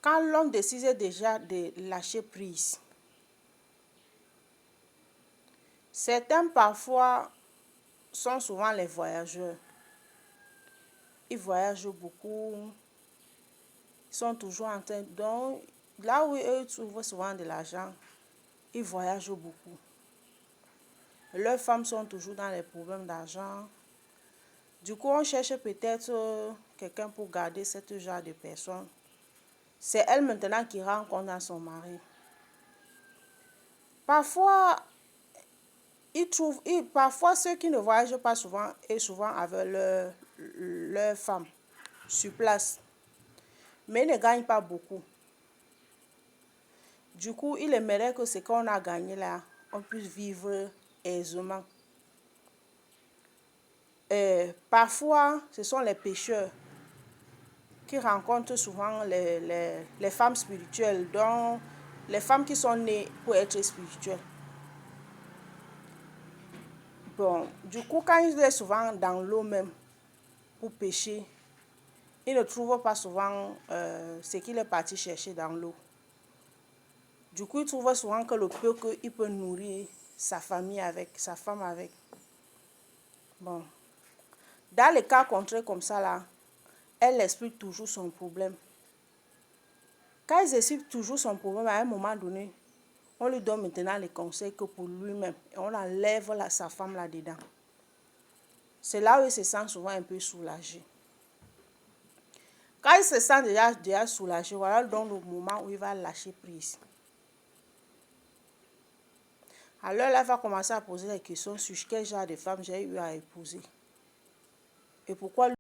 Quand l'homme décide déjà de lâcher prise, certains parfois sont souvent les voyageurs. Ils voyagent beaucoup, ils sont toujours en train. Donc, là où eux trouvent souvent de l'argent, ils voyagent beaucoup. Leurs femmes sont toujours dans les problèmes d'argent. Du coup, on cherche peut-être quelqu'un pour garder ce genre de personne. C'est elle maintenant qui rend compte à son mari. Parfois, parfois ceux qui ne voyagent pas souvent et souvent avec leur femme sur place, mais ils ne gagnent pas beaucoup. Du coup, il aimerait que ce qu'on a gagné là, on puisse vivre aisément. Parfois, ce sont les pécheurs qui rencontrent souvent les femmes spirituelles, donc les femmes qui sont nées pour être spirituelles. Bon, du coup, quand ils sont souvent dans l'eau même pour pêcher, ils ne trouvent pas souvent ce qu'il est parti chercher dans l'eau. Du coup, ils trouvent souvent que le peu qu'il peut nourrir sa famille avec, sa femme avec. Bon, dans les cas contraires comme ça là, elle explique toujours son problème. Quand ils expliquent toujours son problème, à un moment donné, on lui donne maintenant les conseils que pour lui-même. Et on enlève sa femme là-dedans. C'est là où il se sent souvent un peu soulagé. Quand il se sent déjà soulagé, voilà donc le moment où il va lâcher prise. Alors là, il va commencer à poser des questions sur quel genre de femme j'ai eu à épouser. Et pourquoi